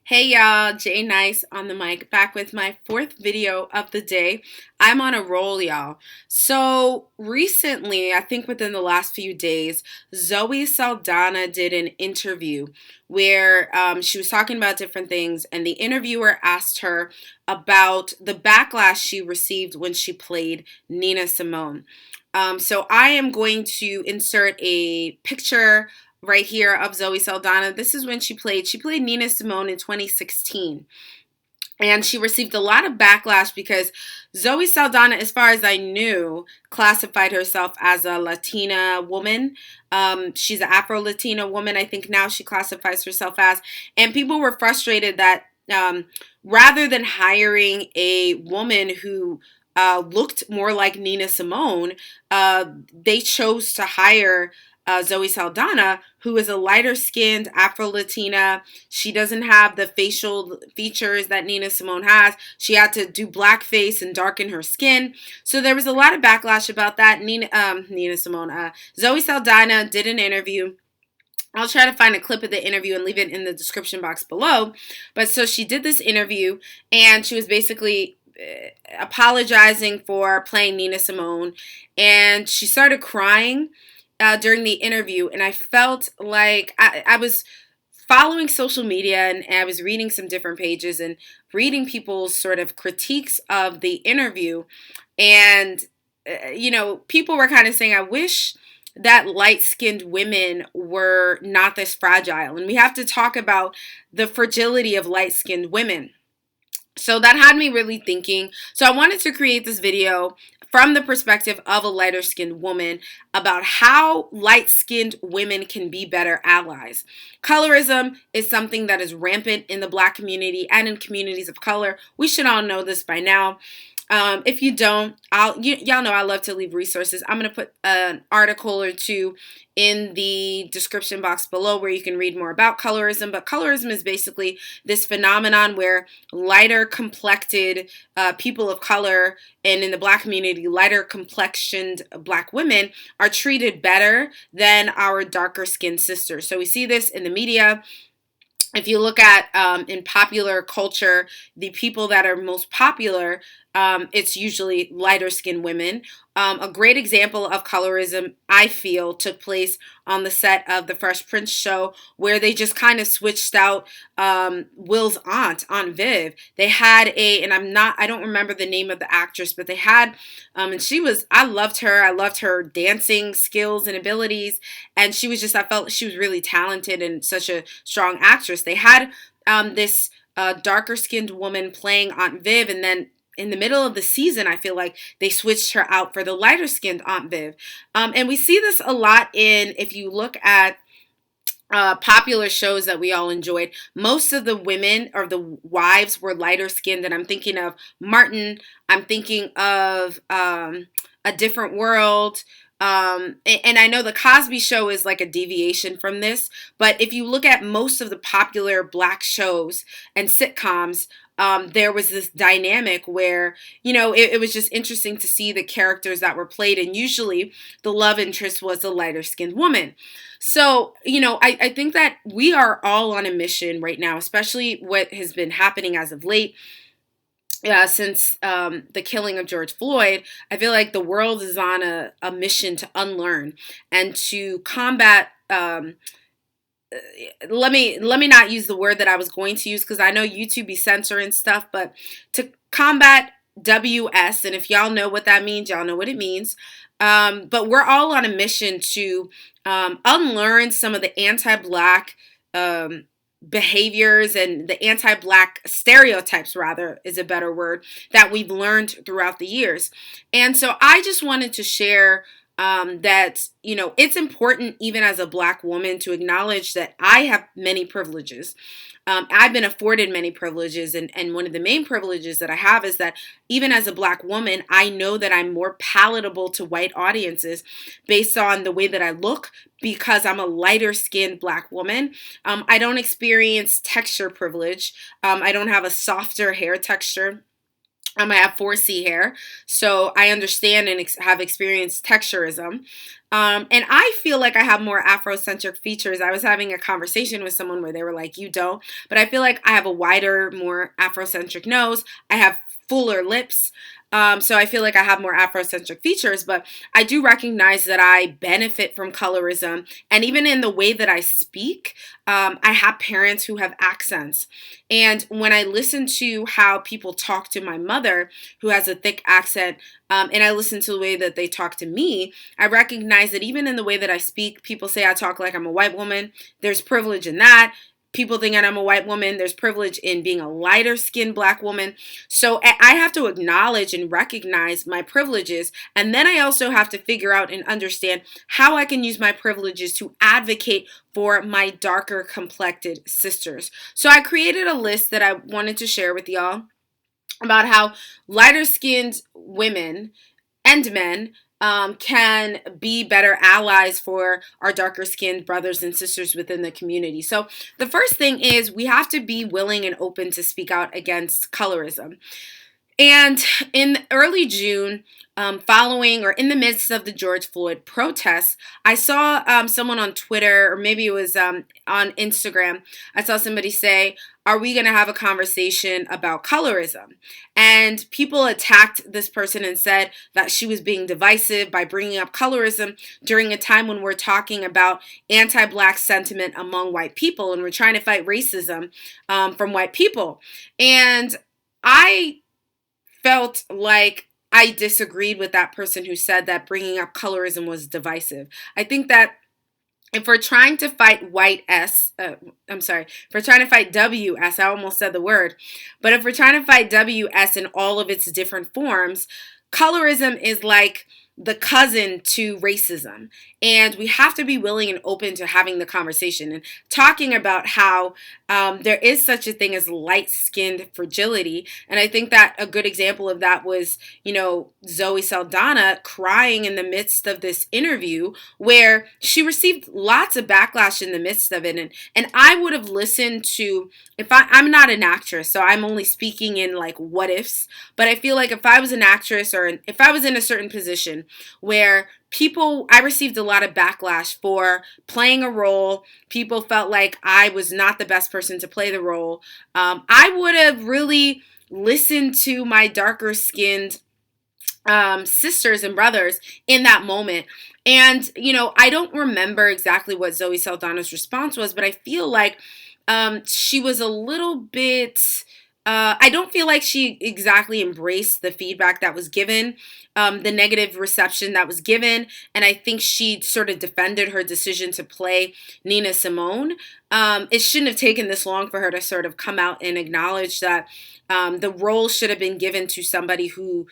Hey y'all, Jay Nice on the mic, back with my fourth video of the day. I'm on a roll, y'all. So recently, I think within the last few days, Zoe Saldana did an interview where she was talking about different things, and the interviewer asked her about the backlash she received when she played Nina Simone. So I am going to insert a picture right here of Zoe Saldana. This is when she played Nina Simone in 2016. And she received a lot of backlash because Zoe Saldana, as far as I knew, classified herself as a Latina woman. She's an Afro-Latina woman, I think now she classifies herself as. And people were frustrated that rather than hiring a woman who looked more like Nina Simone, they chose to hire Zoe Saldana, who is a lighter skinned Afro Latina. She doesn't have the facial features that Nina Simone has. She had to do blackface and darken her skin. So there was a lot of backlash about that. Nina Simone, Zoe Saldana did an interview. I'll try to find a clip of the interview and leave it in the description box below. But so she did this interview, and she was basically apologizing for playing Nina Simone, and she started crying during the interview, and I felt like I was following social media, and I was reading some different pages and reading people's sort of critiques of the interview, and people were kind of saying, I wish that light-skinned women were not this fragile, and we have to talk about the fragility of light-skinned women. So that had me really thinking. So I wanted to create this video from the perspective of a lighter skinned woman about how light skinned women can be better allies. Colorism is something that is rampant in the Black community and in communities of color. We should all know this by now. If you don't, y'all know I love to leave resources. I'm going to put an article or two in the description box below where you can read more about colorism. But colorism is basically this phenomenon where lighter complexed people of color, and in the Black community, lighter complexioned Black women are treated better than our darker skinned sisters. So we see this in the media. If you look at in popular culture, the people that are most popular, it's usually lighter skinned women. A great example of colorism, I feel, took place on the set of the Fresh Prince show, where they just kind of switched out Will's Aunt Viv. They had and I don't remember the name of the actress, but they had, and I loved her. I loved her dancing skills and abilities. And I felt she was really talented and such a strong actress. They had this darker skinned woman playing Aunt Viv, and then in the middle of the season, I feel like they switched her out for the lighter skinned Aunt Viv. And we see this a lot if you look at popular shows that we all enjoyed. Most of the women or the wives were lighter skinned, and I'm thinking of Martin. I'm thinking of A Different World. And I know the Cosby Show is like a deviation from this, but if you look at most of the popular Black shows and sitcoms, there was this dynamic where, it was just interesting to see the characters that were played, and usually the love interest was a lighter skinned woman. So, I think that we are all on a mission right now, especially what has been happening as of late. Since the killing of George Floyd, I feel like the world is on a mission to unlearn and to combat. Let me not use the word that I was going to use, because I know YouTube be censoring stuff, but to combat WS, and if y'all know what that means, y'all know what it means. But we're all on a mission to unlearn some of the anti-Black behaviors and the anti-Black stereotypes, rather, is a better word, that we've learned throughout the years. And so I just wanted to share that, it's important, even as a Black woman, to acknowledge that I have many privileges. I've been afforded many privileges, and one of the main privileges that I have is that even as a Black woman, I know that I'm more palatable to white audiences based on the way that I look, because I'm a lighter skinned Black woman. I don't experience texture privilege. I don't have a softer hair texture. I have 4C hair, so I understand and have experienced texturism. And I feel like I have more Afrocentric features. I was having a conversation with someone where they were like, you don't, but I feel like I have a wider, more Afrocentric nose. I have fuller lips. So I feel like I have more Afrocentric features, but I do recognize that I benefit from colorism. And even in the way that I speak, I have parents who have accents. And when I listen to how people talk to my mother, who has a thick accent, and I listen to the way that they talk to me, I recognize that even in the way that I speak, people say I talk like I'm a white woman. There's privilege in that. People think I'm a white woman. There's privilege in being a lighter skinned Black woman. So I have to acknowledge and recognize my privileges. And then I also have to figure out and understand how I can use my privileges to advocate for my darker complected sisters. So I created a list that I wanted to share with y'all about how lighter skinned women and men can be better allies for our darker skinned brothers and sisters within the community. So the first thing is we have to be willing and open to speak out against colorism. And in early June, following or in the midst of the George Floyd protests, I saw someone on Twitter, or maybe it was on Instagram, I saw somebody say, are we going to have a conversation about colorism? And people attacked this person and said that she was being divisive by bringing up colorism during a time when we're talking about anti-Black sentiment among white people and we're trying to fight racism from white people. And I felt like I disagreed with that person who said that bringing up colorism was divisive. I think that if we're trying to fight if we're trying to fight WS, I almost said the word, but if we're trying to fight WS in all of its different forms, colorism is like the cousin to racism. And we have to be willing and open to having the conversation and talking about how there is such a thing as light-skinned fragility. And I think that a good example of that was, Zoe Saldana crying in the midst of this interview where she received lots of backlash in the midst of it. And I would have listened to, I'm not an actress, so I'm only speaking in like what ifs, but I feel like if I was an actress or if I was in a certain position where I received a lot of backlash for playing a role. People felt like I was not the best person to play the role. I would have really listened to my darker skinned sisters and brothers in that moment. And, I don't remember exactly what Zoe Saldana's response was, but I feel like she was a little bit... I don't feel like she exactly embraced the feedback that was given, the negative reception that was given, and I think she sort of defended her decision to play Nina Simone. It shouldn't have taken this long for her to sort of come out and acknowledge that the role should have been given to somebody who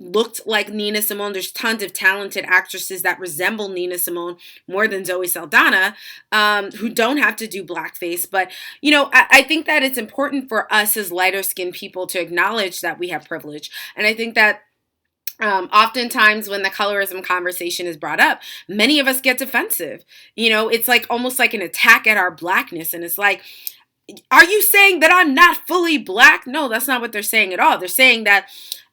looked like Nina Simone. There's tons of talented actresses that resemble Nina Simone more than Zoe Saldana, who don't have to do blackface. But, I think that it's important for us as lighter skinned people to acknowledge that we have privilege. And I think that oftentimes when the colorism conversation is brought up, many of us get defensive. It's like almost like an attack at our blackness. And it's like, are you saying that I'm not fully Black? No, that's not what they're saying at all. They're saying that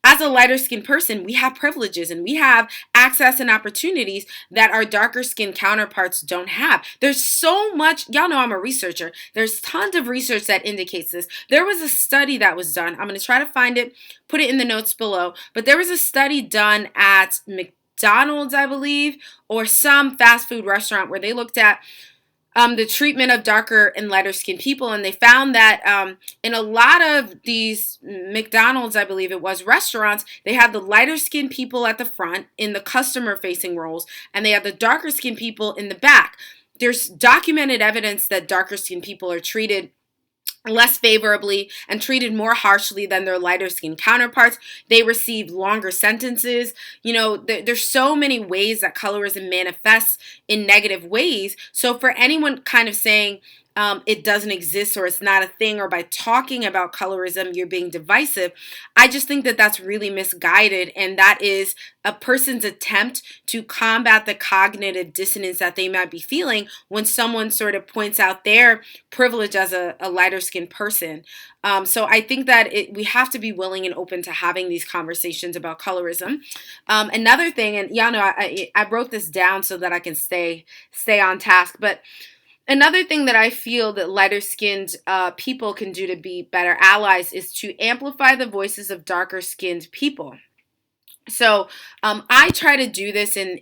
as a lighter skinned person, we have privileges and we have access and opportunities that our darker skinned counterparts don't have. There's so much, y'all know I'm a researcher. There's tons of research that indicates this. There was a study that was done. I'm going to try to find it, put it in the notes below. But there was a study done at McDonald's, I believe, or some fast food restaurant where they looked at the treatment of darker and lighter skinned people. And they found that in a lot of these McDonald's, I believe it was, restaurants, they had the lighter skinned people at the front in the customer facing roles, and they had the darker skinned people in the back. There's documented evidence that darker skinned people are treated less favorably and treated more harshly than their lighter skinned counterparts. They receive longer sentences. There's so many ways that colorism manifests in negative ways. So for anyone kind of saying, it doesn't exist or it's not a thing, or by talking about colorism you're being divisive. I just think that that's really misguided, and that is a person's attempt to combat the cognitive dissonance that they might be feeling when someone sort of points out their privilege as a lighter skinned person. So I think that we have to be willing and open to having these conversations about colorism. Another thing, and y'all know I wrote this down so that I can stay on task, but another thing that I feel that lighter skinned people can do to be better allies is to amplify the voices of darker skinned people. So I try to do this in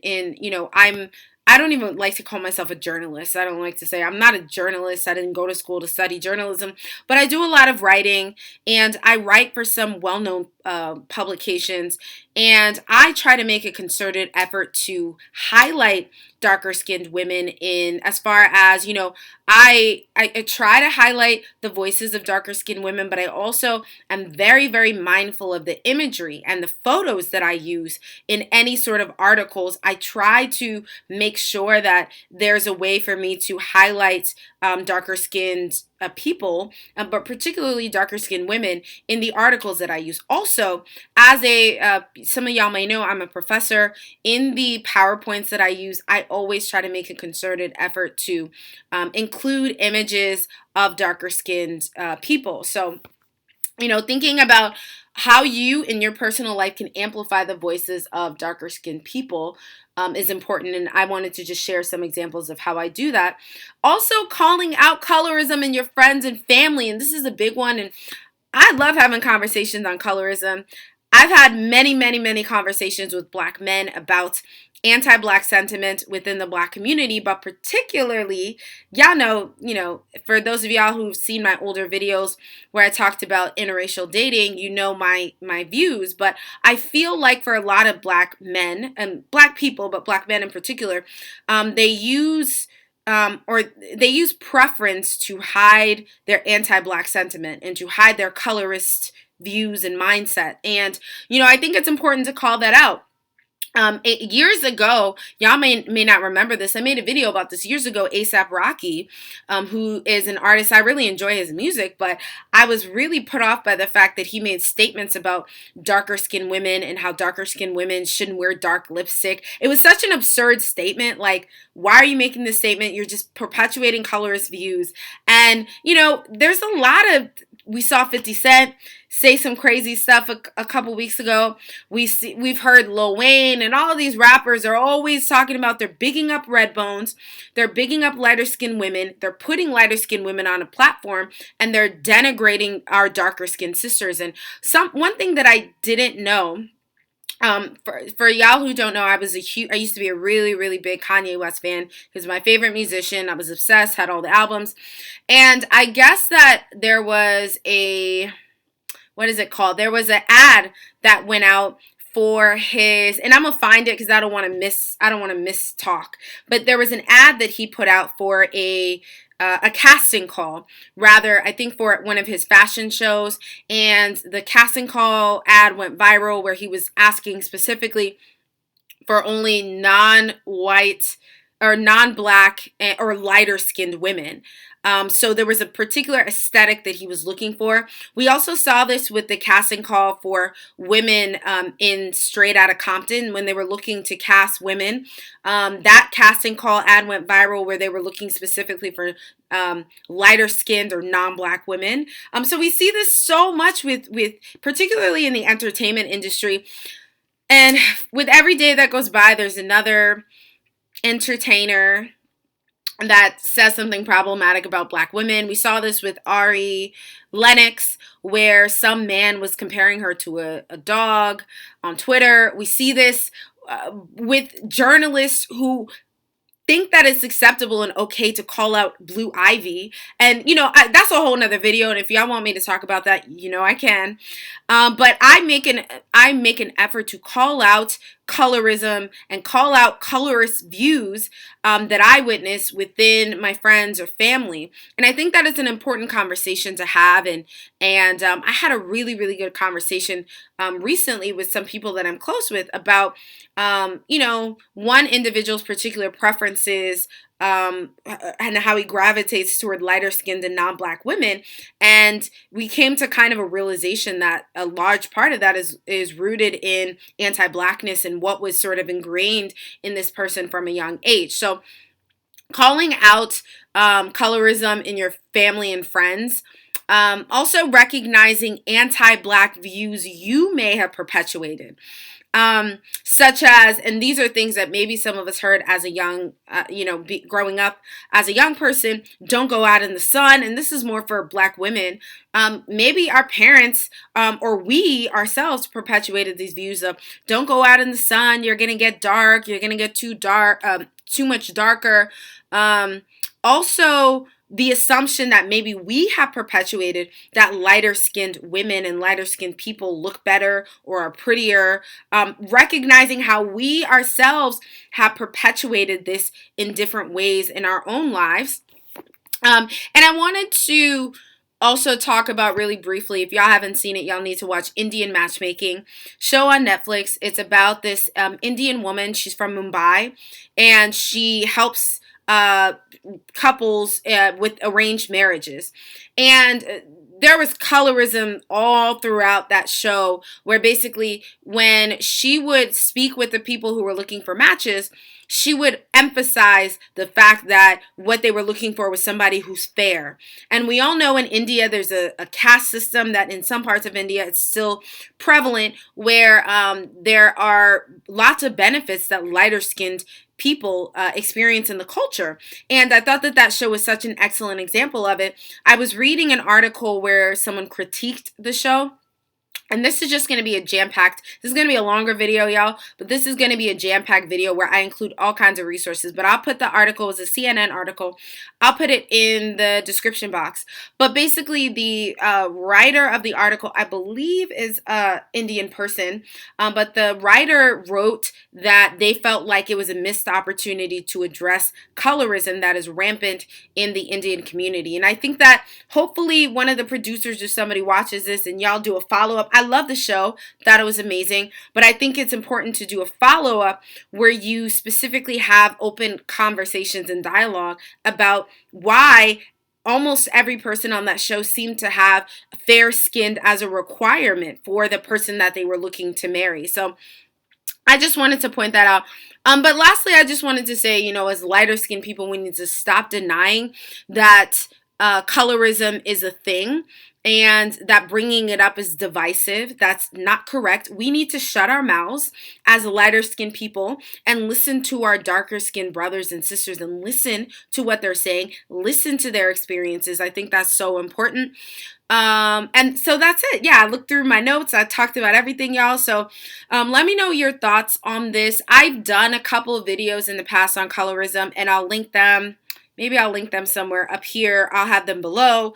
I don't even like to call myself a journalist. I don't like to say I'm not a journalist. I didn't go to school to study journalism, but I do a lot of writing, and I write for some well-known publications, and I try to make a concerted effort to highlight darker skinned women in as far as, I try to highlight the voices of darker skinned women, but I also am very, very mindful of the imagery and the photos that I use in any sort of articles. I try to make sure that there's a way for me to highlight darker skinned people, but particularly darker skinned women in the articles that I use. Also, as some of y'all may know, I'm a professor. In the PowerPoints that I use, I always try to make a concerted effort to include images of darker skinned people. So, thinking about how you in your personal life can amplify the voices of darker skinned people is important. And I wanted to just share some examples of how I do that. Also, calling out colorism in your friends and family. And this is a big one. And I love having conversations on colorism. I've had many, many, many conversations with Black men about anti-Black sentiment within the Black community, but particularly, y'all know, for those of y'all who've seen my older videos where I talked about interracial dating, my views, but I feel like for a lot of Black men and Black people, but Black men in particular, they use preference to hide their anti-Black sentiment and to hide their colorist views and mindset. And, I think it's important to call that out. Years ago, y'all may not remember this. I made a video about this years ago. A$AP Rocky, who is an artist, I really enjoy his music, but I was really put off by the fact that he made statements about darker skinned women and how darker skinned women shouldn't wear dark lipstick. It was such an absurd statement. Like, why are you making this statement? You're just perpetuating colorist views. And, there's a lot of, we saw 50 Cent say some crazy stuff a couple weeks ago. We've heard Lil Wayne and all of these rappers are always talking about they're bigging up red bones, they're bigging up lighter skinned women, they're putting lighter skinned women on a platform, and they're denigrating our darker skinned sisters. And one thing that I didn't know, for y'all who don't know, I used to be a really, really big Kanye West fan. He was my favorite musician. I was obsessed, had all the albums. And I guess that there was what is it called? There was an ad that went out for his, and I'm gonna find it because I don't want to miss talk. But there was an ad that he put out for a casting call, rather, I think for one of his fashion shows, and the casting call ad went viral where he was asking specifically for only non-white or non-Black or lighter skinned women. So there was a particular aesthetic that he was looking for. We also saw this with the casting call for women in Straight Outta Compton when they were looking to cast women. That casting call ad went viral where they were looking specifically for lighter skinned or non-Black women. So we see this so much with particularly in the entertainment industry. And with every day that goes by, there's another entertainer that says something problematic about Black women. We saw this with Ari Lennox, where some man was comparing her to a dog on Twitter. We see this with journalists who think that it's acceptable and okay to call out Blue Ivy. And, that's a whole nother video. And if y'all want me to talk about that, I can. But I make an effort to call out colorism and call out colorist views that I witness within my friends or family. And I think that is an important conversation to have. And I had a really, really good conversation recently with some people that I'm close with about, one individual's particular preferences and how he gravitates toward lighter skinned and non-black women. And we came to kind of a realization that a large part of that is rooted in anti-blackness and what was sort of ingrained in this person from a young age. So calling out colorism in your family and friends. Also recognizing anti-black views you may have perpetuated. Such as, and these are things that maybe some of us heard as a young, growing up as a young person, don't go out in the sun. And this is more for black women. Maybe our parents or we ourselves perpetuated these views of don't go out in the sun. You're going to get dark. You're going to get too dark, too much darker. Also, the assumption that maybe we have perpetuated that lighter skinned women and lighter skinned people look better or are prettier, recognizing how we ourselves have perpetuated this in different ways in our own lives. And I wanted to also talk about really briefly, if y'all haven't seen it, y'all need to watch Indian Matchmaking show on Netflix. It's about this Indian woman. She's from Mumbai, and she helps couples with arranged marriages. And there was colorism all throughout that show, where basically when she would speak with the people who were looking for matches, she would emphasize the fact that what they were looking for was somebody who's fair. And we all know in India, there's a caste system that in some parts of India, it's still prevalent, where there are lots of benefits that lighter skinned people experience in the culture. And I thought that show was such an excellent example of it. I was reading an article where someone critiqued the show. And this is just going to be this is going to be a longer video, y'all, but this is going to be a jam-packed video where I include all kinds of resources. But I'll put the article, it was a CNN article, I'll put it in the description box. But basically the writer of the article, I believe, is an Indian person, but the writer wrote that they felt like it was a missed opportunity to address colorism that is rampant in the Indian community. And I think that hopefully one of the producers or somebody watches this and y'all do a follow-up. I love the show, thought it was amazing, but I think it's important to do a follow-up where you specifically have open conversations and dialogue about why almost every person on that show seemed to have fair-skinned as a requirement for the person that they were looking to marry. So I just wanted to point that out. But lastly, I just wanted to say, as lighter-skinned people, we need to stop denying that colorism is a thing, and that bringing it up is divisive. That's not correct. We need to shut our mouths as lighter skinned people and listen to our darker skinned brothers and sisters and listen to what they're saying, listen to their experiences. I think that's so important. And so that's it. Yeah, I looked through my notes. I talked about everything, y'all. So let me know your thoughts on this. I've done a couple of videos in the past on colorism, and I'll link them. Maybe I'll link them somewhere up here. I'll have them below.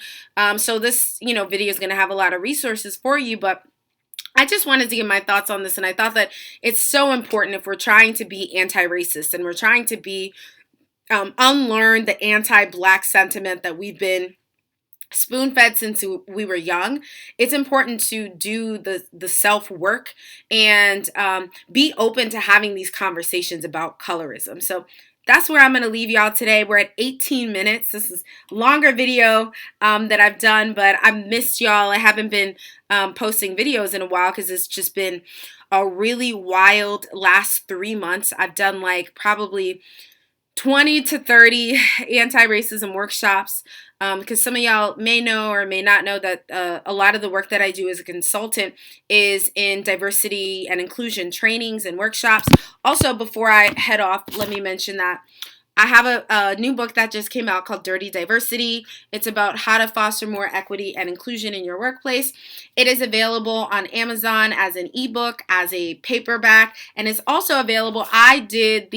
So this, video is going to have a lot of resources for you, but I just wanted to give my thoughts on this. And I thought that it's so important if we're trying to be anti-racist and we're trying to be, unlearn the anti-black sentiment that we've been spoon-fed since we were young. It's important to do the self-work and be open to having these conversations about colorism. So that's where I'm going to leave y'all today. We're at 18 minutes. This is a longer video that I've done, but I missed y'all. I haven't been posting videos in a while because it's just been a really wild last 3 months. I've done like probably 20 to 30 anti-racism workshops, because some of y'all may know or may not know that a lot of the work that I do as a consultant is in diversity and inclusion trainings and workshops. Also, before I head off, let me mention that I have a new book that just came out called Dirty Diversity. It's about how to foster more equity and inclusion in your workplace. It is available on Amazon as an ebook, as a paperback, and it's also available. I did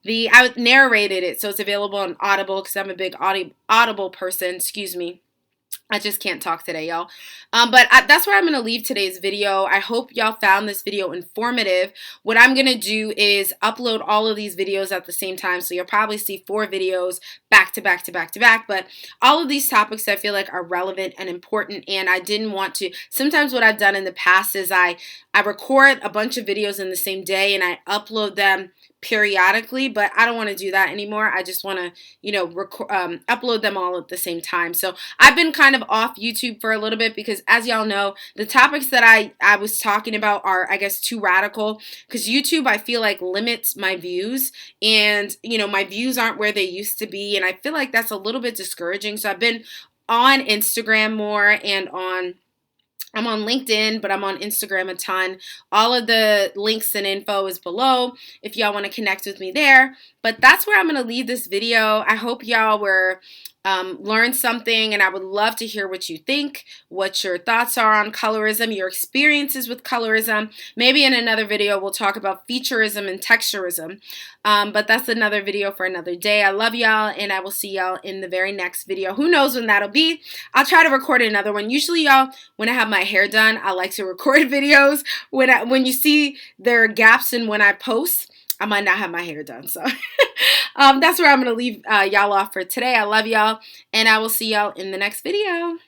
I narrated it, so it's available on Audible because I'm a big Audible person, excuse me. I just can't talk today, y'all. That's where I'm going to leave today's video. I hope y'all found this video informative. What I'm going to do is upload all of these videos at the same time. So you'll probably see 4 videos back to back to back to back. But all of these topics I feel like are relevant and important. And I didn't want to. Sometimes what I've done in the past is I record a bunch of videos in the same day and I upload them periodically, but I don't want to do that anymore. I just want to, upload them all at the same time. So I've been kind of off YouTube for a little bit because, as y'all know, the topics that I was talking about are, I guess, too radical, because YouTube, I feel like, limits my views, and, my views aren't where they used to be, and I feel like that's a little bit discouraging. So I've been on Instagram more, and I'm on LinkedIn, but I'm on Instagram a ton. All of the links and info is below if y'all want to connect with me there. But that's where I'm going to leave this video. I hope y'all were learned something, and I would love to hear what you think, what your thoughts are on colorism, your experiences with colorism. Maybe in another video we'll talk about featureism and texturism. But that's another video for another day. I love y'all, and I will see y'all in the very next video. Who knows when that'll be? I'll try to record another one. Usually, y'all, when I have my hair done, I like to record videos. When you see there are gaps in when I post, I might not have my hair done. So that's where I'm going to leave y'all off for today. I love y'all, and I will see y'all in the next video.